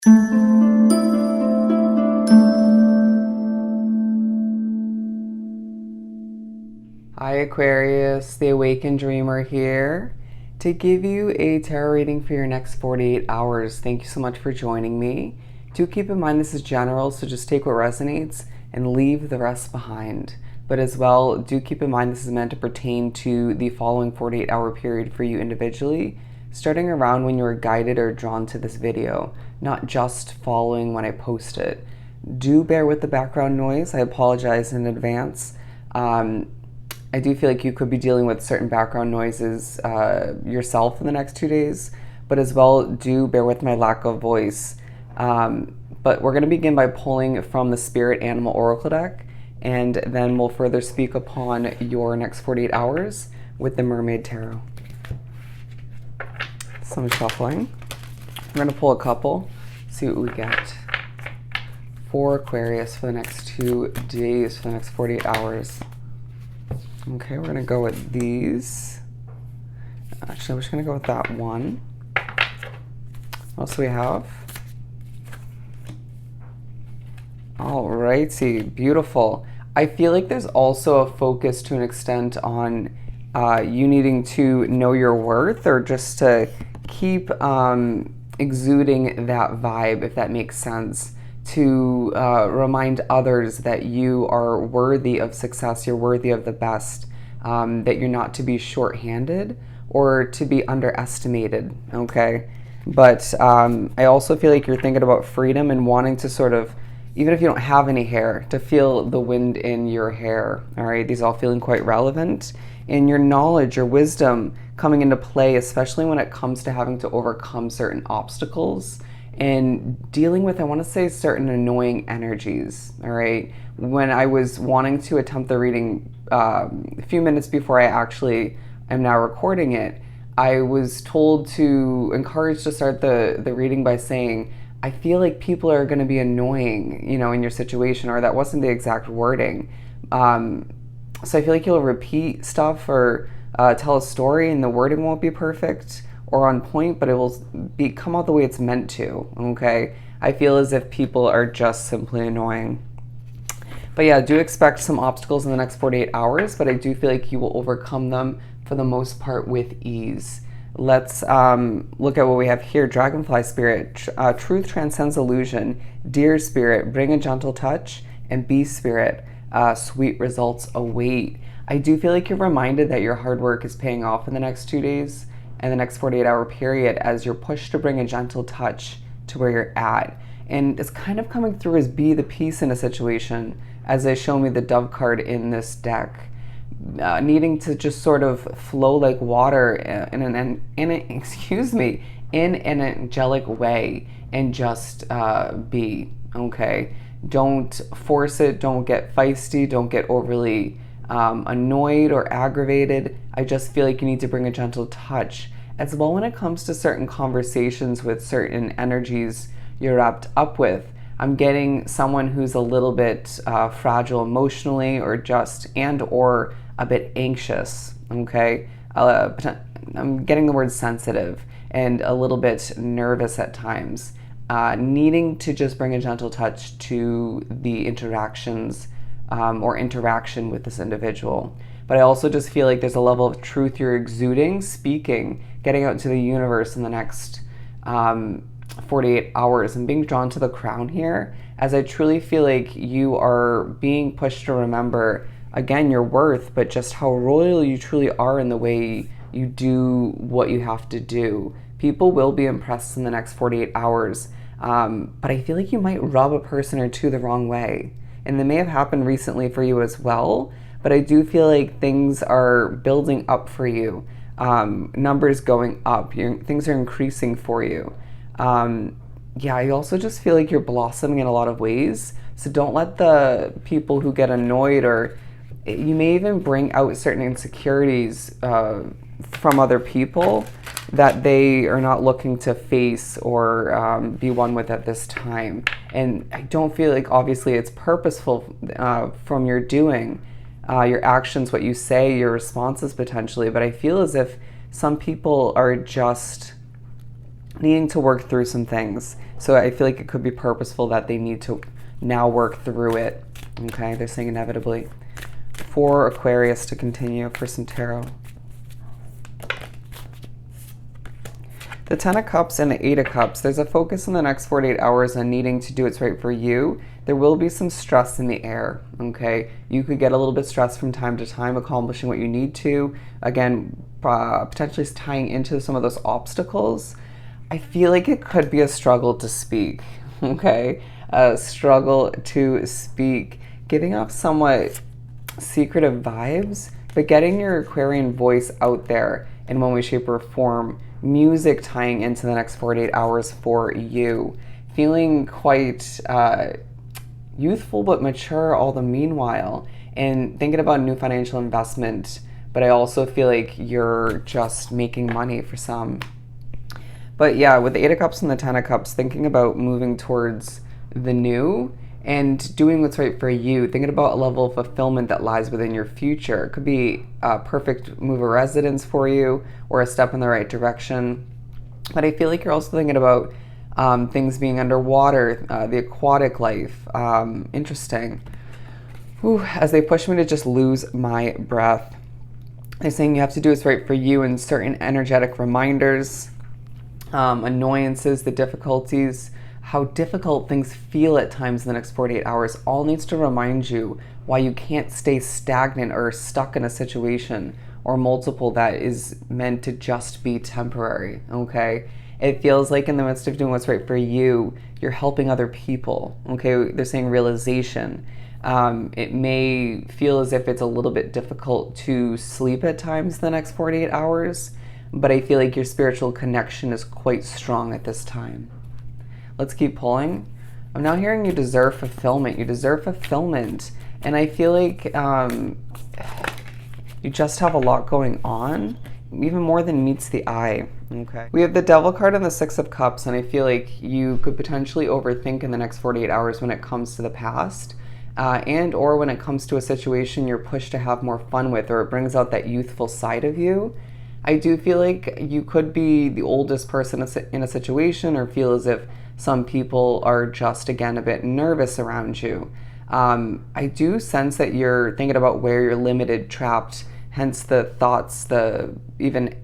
Hi Aquarius, the Awakened Dreamer here to give you a tarot reading for your next 48 hours. Thank you so much for joining me. Do keep in mind this is general, so just take what resonates and leave the rest behind. But as well, do keep in mind this is meant to pertain to the following 48-hour period for you individually, starting around when you are guided or drawn to this video, not just following when I post it. Do bear with the background noise. I apologize in advance. I do feel like you could be dealing with certain background noises yourself in the next 2 days, but as well, do bear with my lack of voice. But we're going to begin by pulling from the Spirit Animal Oracle deck, and then we'll further speak upon your next 48 hours with the Mermaid Tarot. Some shuffling. We're going to pull a couple, see what we get for Aquarius for the next 2 days, for the next 48 hours. Okay, we're going to go with these. Actually, I'm just going to go with that one. What else do we have? Alrighty, beautiful. I feel like there's also a focus to an extent on you needing to know your worth, or just to keep exuding that vibe, if that makes sense, to remind others that you are worthy of success, you're worthy of the best, that you're not to be short-handed or to be underestimated, okay? But I also feel like you're thinking about freedom and wanting to sort of, even if you don't have any hair, to feel the wind in your hair, all right? These all feeling quite relevant. And your knowledge, your wisdom coming into play, especially when it comes to having to overcome certain obstacles and dealing with, I want to say, certain annoying energies, all right? When I was wanting to attempt the reading a few minutes before I actually am now recording it, I was told to, encouraged to start the reading by saying, I feel like people are going to be annoying, you know, in your situation, or that wasn't the exact wording. So I feel like you'll repeat stuff or tell a story and the wording won't be perfect or on point, but it will come out the way it's meant to, okay? I feel as if people are just simply annoying. But yeah, do expect some obstacles in the next 48 hours, but I do feel like you will overcome them for the most part with ease. Let's look at what we have here. Dragonfly Spirit, truth transcends illusion. Deer Spirit, bring a gentle touch. And Bee Spirit, sweet results await. I do feel like you're reminded that your hard work is paying off in the next 2 days and the next 48-hour period, as you're pushed to bring a gentle touch to where you're at. And it's kind of coming through as be the peace in a situation, as they show me the Dove card in this deck. Needing to just sort of flow like water in an angelic way, and just be, okay? Don't force it, don't get feisty, don't get overly annoyed or aggravated. I just feel like you need to bring a gentle touch. As well, when it comes to certain conversations with certain energies you're wrapped up with, I'm getting someone who's a little bit fragile emotionally, or just or a bit anxious, okay? I'm getting the word sensitive and a little bit nervous at times, needing to just bring a gentle touch to the interactions or interaction with this individual. But I also just feel like there's a level of truth you're exuding, speaking, getting out into the universe in the next 48 hours, and being drawn to the crown here, as I truly feel like you are being pushed to remember, again, your worth, but just how royal you truly are in the way you do what you have to do. People will be impressed in the next 48 hours, but I feel like you might rub a person or two the wrong way. And that may have happened recently for you as well, but I do feel like things are building up for you. Numbers going up, things are increasing for you. Yeah, I also just feel like you're blossoming in a lot of ways. So don't let the people who get annoyed, or you may even bring out certain insecurities from other people that they are not looking to face or be one with at this time. And I don't feel like, obviously, it's purposeful from your doing, your actions, what you say, your responses potentially, but I feel as if some people are just needing to work through some things. So I feel like it could be purposeful that they need to now work through it. Okay, they're saying inevitably. For Aquarius to continue for some tarot. The Ten of Cups and the Eight of Cups, there's a focus in the next 48 hours on needing to do what's right for you. There will be some stress in the air, okay? You could get a little bit stressed from time to time accomplishing what you need to. Again, potentially tying into some of those obstacles. I feel like it could be a struggle to speak, okay? A struggle to speak. Giving off somewhat secretive vibes, but getting your Aquarian voice out there in one way, shape, or form. Music tying into the next 48 hours for you. Feeling quite youthful but mature all the meanwhile. And thinking about new financial investment, but I also feel like you're just making money for some. But yeah, with the Eight of Cups and the Ten of Cups, thinking about moving towards the new and doing what's right for you, thinking about a level of fulfillment that lies within your future. It could be a perfect move of residence for you or a step in the right direction. But I feel like you're also thinking about things being underwater, the aquatic life. Interesting. Whew, as they push me to just lose my breath. They're saying you have to do what's right for you and certain energetic reminders, annoyances, the difficulties, how difficult things feel at times in the next 48 hours, all needs to remind you why you can't stay stagnant or stuck in a situation or multiple that is meant to just be temporary, okay? It feels like in the midst of doing what's right for you, you're helping other people, okay? They're saying realization. It may feel as if it's a little bit difficult to sleep at times the next 48 hours, but I feel like your spiritual connection is quite strong at this time. Let's keep pulling. I'm now hearing you deserve fulfillment. You deserve fulfillment. And I feel like you just have a lot going on, even more than meets the eye. Okay. We have the Devil card and the Six of Cups, and I feel like you could potentially overthink in the next 48 hours when it comes to the past, and or when it comes to a situation you're pushed to have more fun with, or it brings out that youthful side of you. I do feel like you could be the oldest person in a situation, or feel as if some people are just, again, a bit nervous around you. I do sense that you're thinking about where you're limited, trapped, hence the thoughts, the even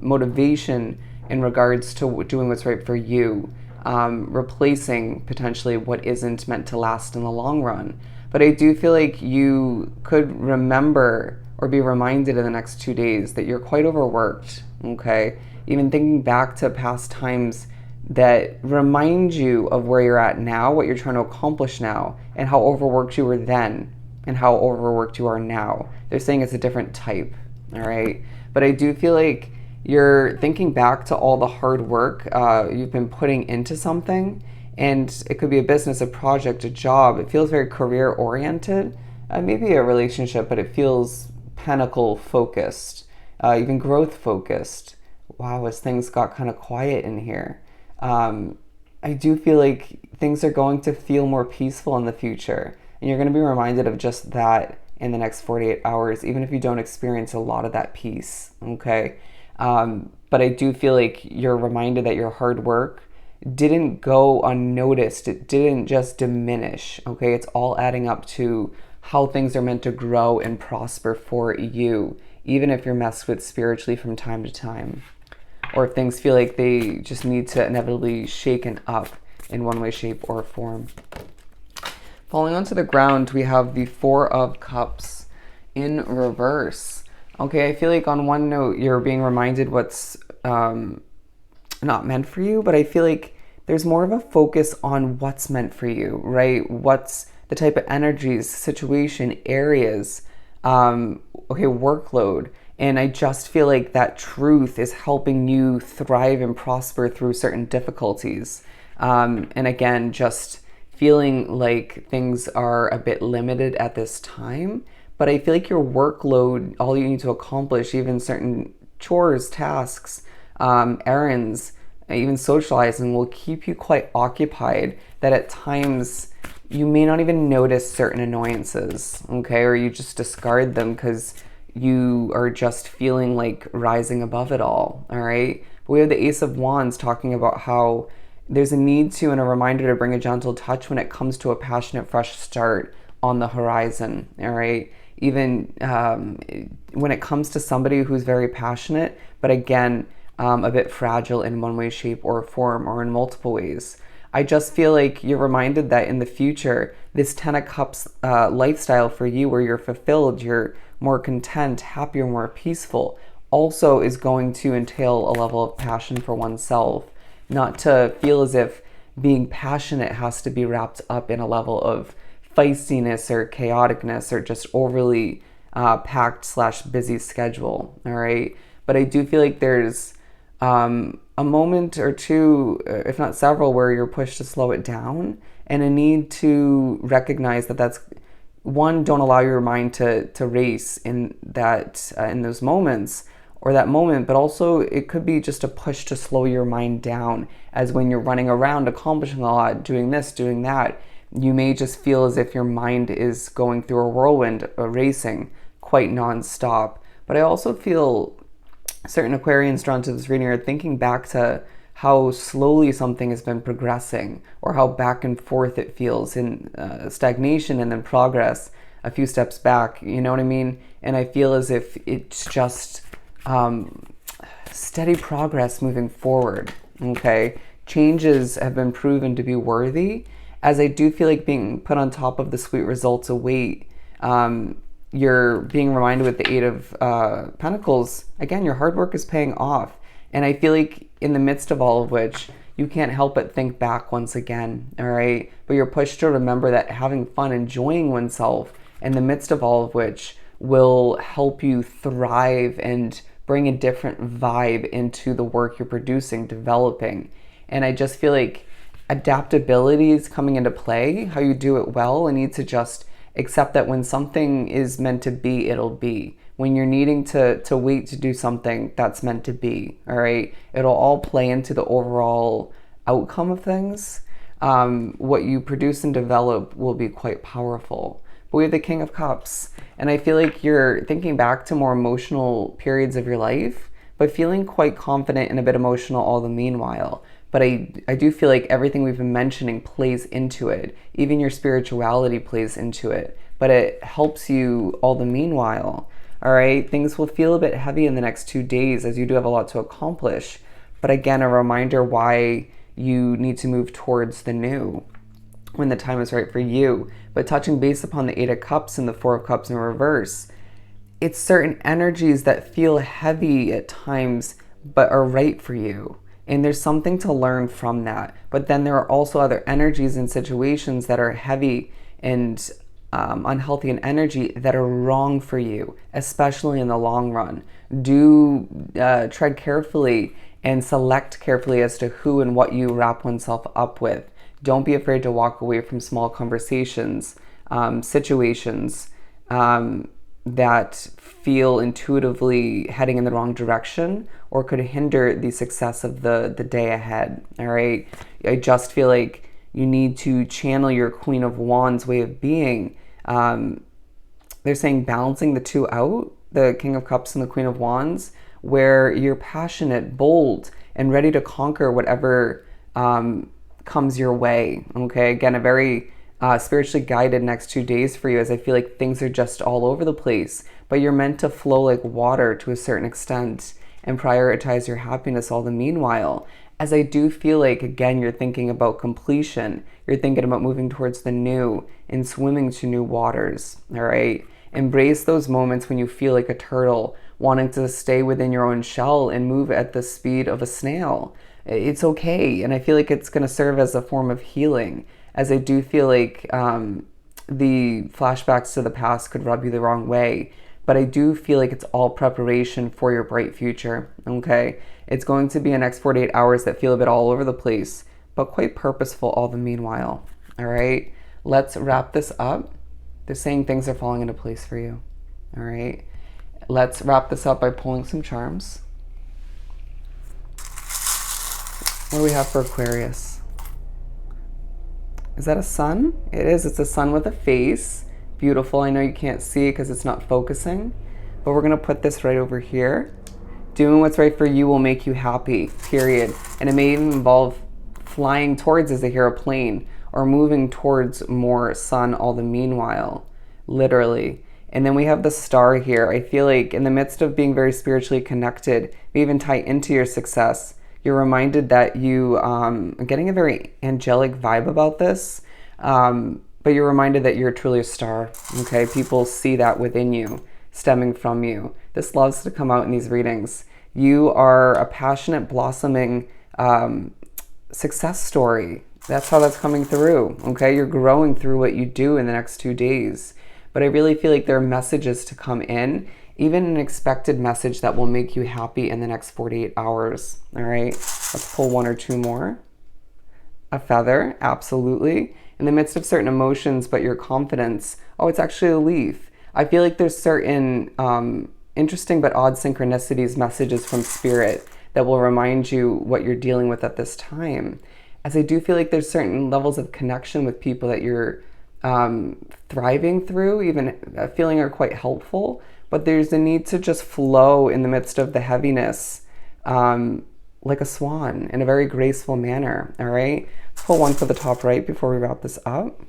motivation in regards to doing what's right for you, replacing potentially what isn't meant to last in the long run. But I do feel like you could remember or be reminded in the next 2 days that you're quite overworked, okay? Even thinking back to past times that remind you of where you're at now, what you're trying to accomplish now, and how overworked you were then, and how overworked you are now. They're saying it's a different type, all right? But I do feel like you're thinking back to all the hard work you've been putting into something, and it could be a business, a project, a job. It feels very career-oriented, maybe a relationship, but it feels pinnacle-focused, even growth-focused. Wow, as things got kind of quiet in here. I do feel like things are going to feel more peaceful in the future, and you're going to be reminded of just that in the next 48 hours, even if you don't experience a lot of that peace, okay? But I do feel like you're reminded that your hard work didn't go unnoticed. It didn't just diminish, okay? It's all adding up to how things are meant to grow and prosper for you, even if you're messed with spiritually from time to time, or if things feel like they just need to inevitably shaken up in one way, shape, or form. Falling onto the ground, we have the Four of Cups in reverse. Okay, I feel like on one note, you're being reminded what's not meant for you, but I feel like there's more of a focus on what's meant for you, right? What's the type of energies, situation, areas, workload. And I just feel like that truth is helping you thrive and prosper through certain difficulties. And again, just feeling like things are a bit limited at this time. But I feel like your workload, all you need to accomplish, even certain chores, tasks, errands, even socializing, will keep you quite occupied, that at times you may not even notice certain annoyances, okay? Or you just discard them because you are just feeling like rising above it all right? But we have the Ace of Wands talking about how there's a need to and a reminder to bring a gentle touch when it comes to a passionate, fresh start on the horizon, all right? Even when it comes to somebody who's very passionate, but again, a bit fragile in one way, shape, or form, or in multiple ways. I just feel like you're reminded that in the future, this Ten of Cups lifestyle for you, where you're fulfilled, you're more content, happier, more peaceful, also is going to entail a level of passion for oneself. Not to feel as if being passionate has to be wrapped up in a level of feistiness or chaoticness or just overly packed / busy schedule, all right? But I do feel like there's a moment or two, if not several, where you're pushed to slow it down, and a need to recognize that that's one, don't allow your mind to race in that in those moments or that moment, but also it could be just a push to slow your mind down, as when you're running around accomplishing a lot, doing this, doing that, you may just feel as if your mind is going through a whirlwind, racing quite nonstop. But I also feel certain Aquarians drawn to this reading are thinking back to how slowly something has been progressing, or how back and forth it feels in stagnation and then progress a few steps back, you know what I mean? And I feel as if it's just steady progress moving forward, okay? Changes have been proven to be worthy, as I do feel like being put on top of the sweet results await. You're being reminded with the Eight of Pentacles, again, your hard work is paying off. And I feel like in the midst of all of which, you can't help but think back once again, all right? But you're pushed to remember that having fun, enjoying oneself in the midst of all of which will help you thrive and bring a different vibe into the work you're producing, developing. And I just feel like adaptability is coming into play, how you do it well, and need to just accept that when something is meant to be, it'll be. When you're needing to wait to do something, that's meant to be, all right? It'll all play into the overall outcome of things. What you produce and develop will be quite powerful. But we have the King of Cups, and I feel like you're thinking back to more emotional periods of your life, but feeling quite confident and a bit emotional all the meanwhile. But I do feel like everything we've been mentioning plays into it. Even your spirituality plays into it. But it helps you all the meanwhile. All right? Things will feel a bit heavy in the next 2 days, as you do have a lot to accomplish. But again, a reminder why you need to move towards the new when the time is right for you. But touching base upon the Eight of Cups and the Four of Cups in reverse, it's certain energies that feel heavy at times, but are right for you. And there's something to learn from that. But then there are also other energies and situations that are heavy and unhealthy in energy that are wrong for you, especially in the long run. Do tread carefully and select carefully as to who and what you wrap oneself up with. Don't be afraid to walk away from small conversations, situations that feel intuitively heading in the wrong direction or could hinder the success of the day ahead, all right? I just feel like you need to channel your Queen of Wands way of being. They're saying balancing the two out, the King of Cups and the Queen of Wands, where you're passionate, bold, and ready to conquer whatever comes your way, okay? Again, a very spiritually guided next 2 days for you, as I feel like things are just all over the place, but you're meant to flow like water to a certain extent and prioritize your happiness all the meanwhile. As I do feel like, again, you're thinking about completion, you're thinking about moving towards the new and swimming to new waters, all right? Embrace those moments when you feel like a turtle, wanting to stay within your own shell and move at the speed of a snail. It's okay, and I feel like it's going to serve as a form of healing, as I do feel like the flashbacks to the past could rub you the wrong way, but I do feel like it's all preparation for your bright future, okay? It's going to be a next 48 hours that feel a bit all over the place, but quite purposeful all the meanwhile, all right? Let's wrap this up. They're saying things are falling into place for you, all right? Let's wrap this up by pulling some charms. What do we have for Aquarius? Is that a sun? It is. It's a sun with a face. Beautiful. I know you can't see it because it's not focusing, but we're going to put this right over here. Doing what's right for you will make you happy, period. And it may even involve flying towards as they hear a plane, or moving towards more sun all the meanwhile, literally. And then we have the star here. I feel like in the midst of being very spiritually connected, we even tie into your success. You're reminded that you are getting a very angelic vibe about this, but you're reminded that you're truly a star, okay? People see that within you, stemming from you. This loves to come out in these readings. You are a passionate, blossoming success story. That's how that's coming through, okay? You're growing through what you do in the next 2 days. But I really feel like there are messages to come in, even an expected message that will make you happy in the next 48 hours, all right? Let's pull 1 or 2 more. A feather, absolutely. In the midst of certain emotions, but your confidence, oh, it's actually a leaf. I feel like there's certain interesting but odd synchronicities, messages from spirit that will remind you what you're dealing with at this time. As I do feel like there's certain levels of connection with people that you're thriving through, even feeling are quite helpful, but there's a need to just flow in the midst of the heaviness, like a swan in a very graceful manner, all right? Let's pull 1 for the top right before we wrap this up.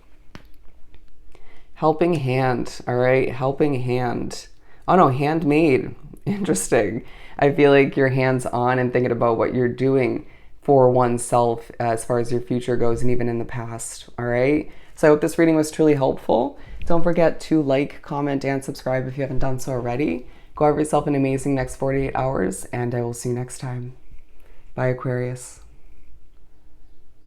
Helping hand, all right? Helping hand. Oh no, handmade. Interesting. I feel like you're hands-on and thinking about what you're doing for oneself as far as your future goes and even in the past, all right? So I hope this reading was truly helpful. Don't forget to like, comment, and subscribe if you haven't done so already. Go have yourself an amazing next 48 hours, and I will see you next time. Bye, Aquarius.